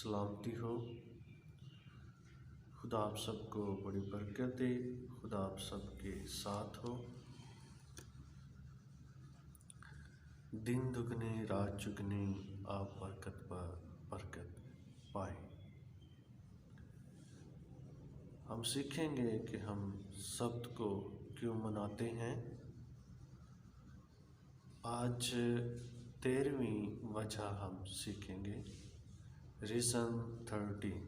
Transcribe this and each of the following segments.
सलामती हो। खुदा आप सबको बड़ी बरकत दे। खुदा आप सबके साथ हो। दिन दुगने रात चुगने आप बरकत पर बरकत पाए। हम सीखेंगे कि हम शब्द को क्यों मनाते हैं। आज 13वीं वजह हम सीखेंगे। रीज़न 13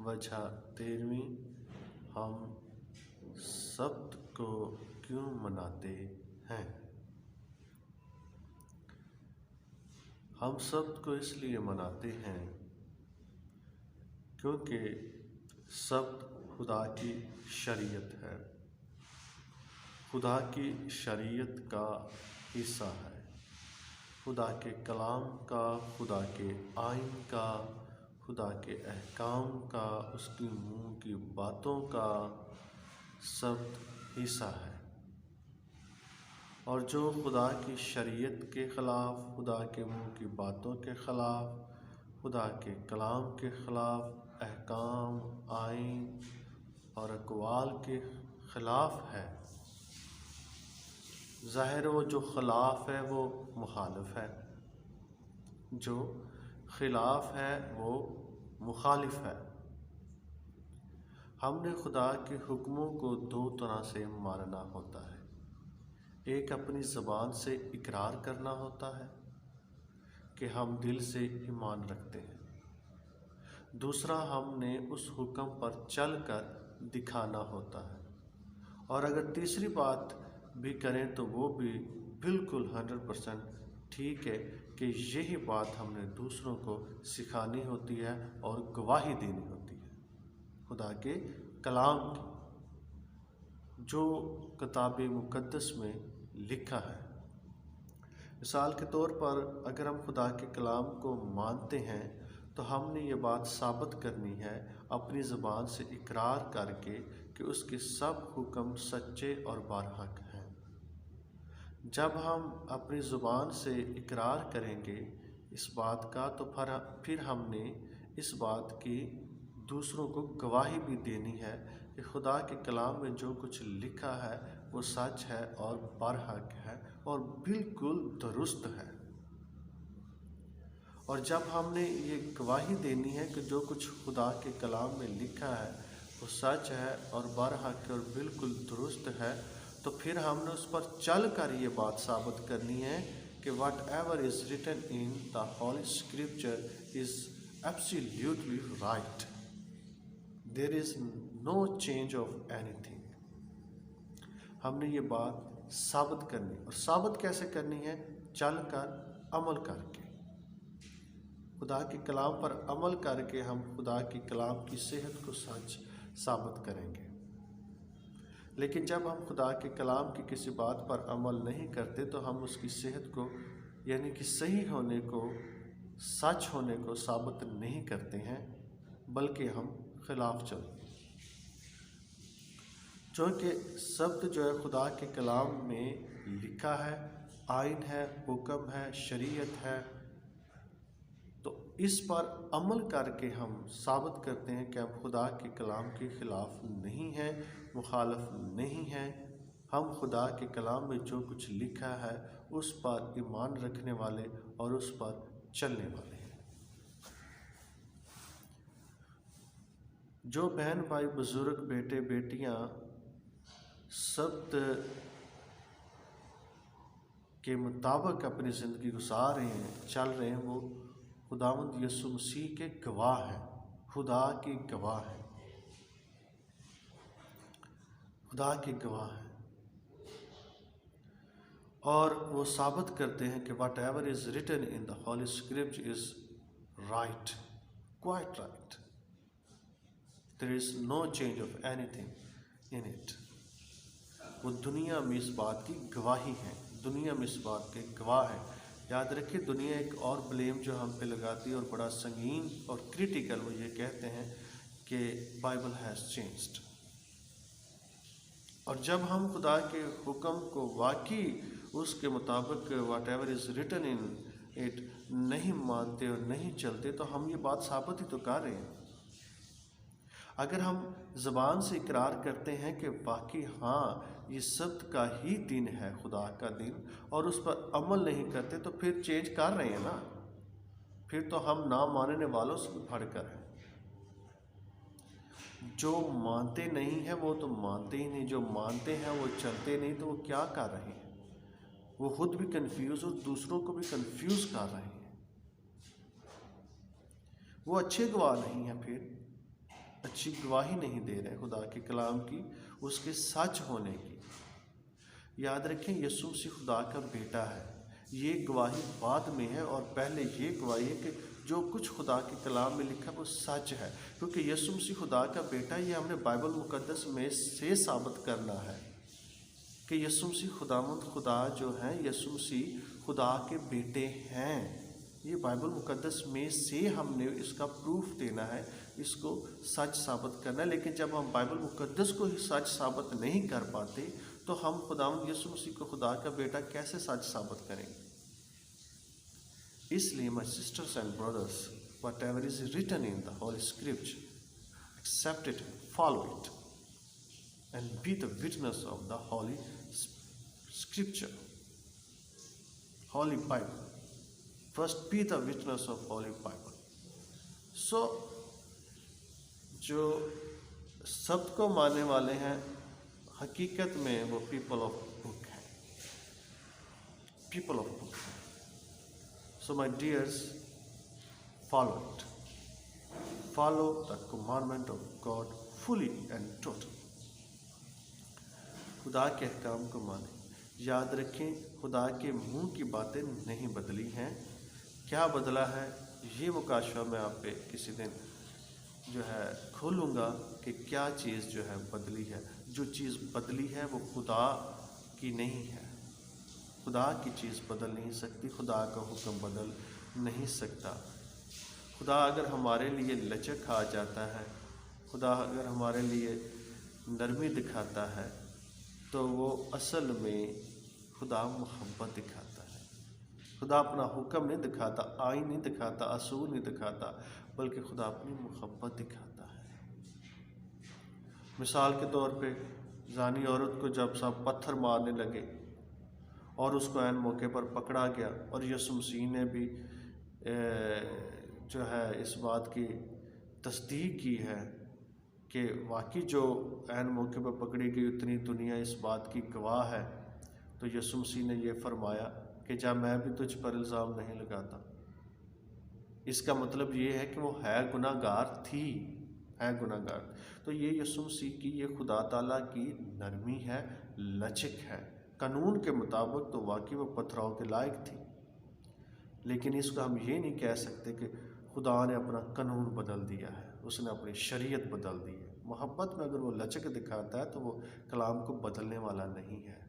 वजह 13वीं हम शब्द को क्यों मनाते हैं। हम शब्द को इसलिए मनाते हैं क्योंकि शब्द खुदा की शरीयत है, खुदा की शरीयत का हिस्सा है, खुदा के कलाम का, खुदा के आइन का, खुदा के अहकाम का, उसकी मुँह की बातों का शब्द हिस्सा है। और जो खुदा की शरीयत के ख़िलाफ़, खुदा के मुँह की बातों के ख़िलाफ़, खुदा के कलाम के ख़िलाफ़, अहकाम, आइन और अक़वाल के ख़िलाफ़ है, ज़ाहिर वो जो ख़िलाफ़ है वो मुखालिफ है, जो ख़िलाफ़ है वो मुखालिफ है। हमने खुदा के हुक्मों को दो तरह से मानना होता है। एक अपनी ज़बान से इकरार करना होता है कि हम दिल से ईमान रखते हैं। दूसरा हमने उस हुक्म पर चल कर दिखाना होता है। और अगर तीसरी बात भी करें तो वो भी बिल्कुल 100% ठीक है कि यही बात हमने दूसरों को सिखानी होती है और गवाही देनी होती है खुदा के कलाम की, जो किताब मुक़द्दस में लिखा है। मिसाल के तौर पर अगर हम खुदा के कलाम को मानते हैं तो हमने ये बात साबित करनी है अपनी ज़बान से इकरार करके कि उसके सब हुक्म सच्चे और बारहक हैं। जब हम अपनी ज़ुबान से इकरार करेंगे इस बात का तो फिर हमने इस बात की दूसरों को गवाही भी देनी है कि खुदा के कलाम में जो कुछ लिखा है वो सच है और बारहक है और बिल्कुल दुरुस्त है। और जब हमने ये गवाही देनी है कि जो कुछ खुदा के कलाम में लिखा है वो सच है और बारहक है और बिल्कुल दुरुस्त है, तो फिर हमने उस पर चल कर ये बात साबित करनी है कि whatever is written in the Holy Scripture is absolutely right. There is no change of anything. हमने ये बात साबित करनी, और साबित कैसे करनी है? चल कर, अमल करके। खुदा के कलाम पर अमल करके हम खुदा के कलाम की सेहत को सच साबित करेंगे। लेकिन जब हम खुदा के कलाम की किसी बात पर अमल नहीं करते तो हम उसकी सेहत को, यानी कि सही होने को, सच होने को साबित नहीं करते हैं, बल्कि हम खिलाफ चलते हैं। क्योंकि शब्द जो है खुदा के कलाम में लिखा है, आइन है, हुक्म है, शरीयत है, तो इस पर अमल करके हम साबित करते हैं कि हम खुदा के कलाम के ख़िलाफ़ नहीं हैं, मुखालिफ नहीं हैं। हम खुदा के कलाम में जो कुछ लिखा है उस पर ईमान रखने वाले और उस पर चलने वाले हैं। जो बहन भाई, बुज़ुर्ग, बेटे बेटियां शब्द के मुताबिक अपनी ज़िंदगी गुजार रहे हैं, चल रहे हैं, वो खुदावंद यीशु मसीह के गवाह हैं, खुदा के गवाह हैं, खुदा के गवाह हैं। और वो साबित करते हैं कि whatever is written in the Holy Scripture is right, quite right. There is no change of anything in it. वो दुनिया में इस बात की गवाही है, दुनिया में इस बात के गवाह है। याद रखिए, दुनिया एक और ब्लेम जो हम पे लगाती है और बड़ा संगीन और क्रिटिकल, वो ये कहते हैं कि बाइबल हैज़ चेंज्ड। और जब हम खुदा के हुक्म को वाकई उसके मुताबिक whatever is written in it नहीं मानते और नहीं चलते तो हम ये बात साबित ही तो कर रहे हैं। अगर हम ज़बान से इकरार करते हैं कि वाकई हाँ ये सब्त का ही दिन है, खुदा का दिन, और उस पर अमल नहीं करते तो फिर चेंज कर रहे हैं ना, फिर तो हम ना मानने वालों से भी बढ़कर हैं। जो मानते नहीं हैं वो तो मानते ही नहीं, जो मानते हैं वो चलते नहीं, तो वो क्या कर रहे हैं? वो खुद भी कंफ्यूज और दूसरों को भी कंफ्यूज कर रहे हैं। वो अच्छे गवाह नहीं हैं, फिर अच्छी गवाही नहीं दे रहे खुदा के कलाम की, उसके सच होने की। याद रखें, यीशु मसीह खुदा का बेटा है। ये गवाही बाद में है, और पहले ये गवाही है कि जो कुछ खुदा के कलाम में लिखा वो सच है, क्योंकि यीशु मसीह खुदा का बेटा। ये हमने बाइबल मुकद्दस में से साबित करना है कि यीशु मसीह खुदामंद खुदा जो हैं, यीशु मसीह खुदा के बेटे हैं। ये बाइबल मुकद्दस में से हमने इसका प्रूफ देना है, इसको सच साबित करना है। लेकिन जब हम बाइबल मुकद्दस को ही सच साबित नहीं कर पाते तो हम खुदावंद यीशु मसीह को खुदा का बेटा कैसे सच साबित करेंगे? इसलिए my sister's and brothers, whatever is written in the Holy Scripture, accept it, follow it, and be the witness of the Holy Scripture, Holy Bible. First, be the witness of Holy Bible. So, जो शब्द को मानने वाले हैं, हकीकत में वो people of book है, पीपल ऑफ बुक है। So my dears, follow it. Follow the commandment of God fully and totally. खुदा के अहकाम को माने। याद रखें, खुदा के मुंह की बातें नहीं बदली हैं। क्या बदला है ये मुकाशवा मैं आप पे किसी दिन जो है खोलूँगा कि क्या चीज़ जो है बदली है। जो चीज़ बदली है वो खुदा की नहीं है। खुदा की चीज़ बदल नहीं सकती, खुदा का हुक्म बदल नहीं सकता। खुदा अगर हमारे लिए लचक आ जाता है, खुदा अगर हमारे लिए नरमी दिखाता है, तो वो असल में खुदा मोहब्बत दिखाता है। खुदा अपना हुक्म नहीं दिखाता, आईन नहीं दिखाता, असूल नहीं दिखाता, बल्कि खुदा अपनी मोहब्बत दिखाता है। मिसाल के तौर पे जानी औरत को जब सब पत्थर मारने लगे और उसको ऐन मौके पर पकड़ा गया, और यीशु मसीह ने भी जो है इस बात की तस्दीक की है कि वाकई जो ऐन मौके पर पकड़ी गई उतनी दुनिया इस बात की गवाह है। तो यीशु मसीह ने ये फरमाया कि जब मैं भी तुझ पर इल्ज़ाम नहीं लगाता। इसका मतलब ये है कि वो है गुनाहगार थी, है गुनाहगार। तो ये यीशु मसीह की, ये खुदा ताला की नरमी है, लचक है। कानून के मुताबिक तो वाकई वो पथराव के लायक थी, लेकिन इसको हम ये नहीं कह सकते कि खुदा ने अपना कानून बदल दिया है, उसने अपनी शरीयत बदल दी है। मोहब्बत में अगर वो लचक दिखाता है तो वो कलाम को बदलने वाला नहीं है।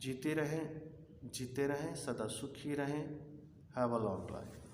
जीते रहें, सदा सुखी रहें। Have a long life.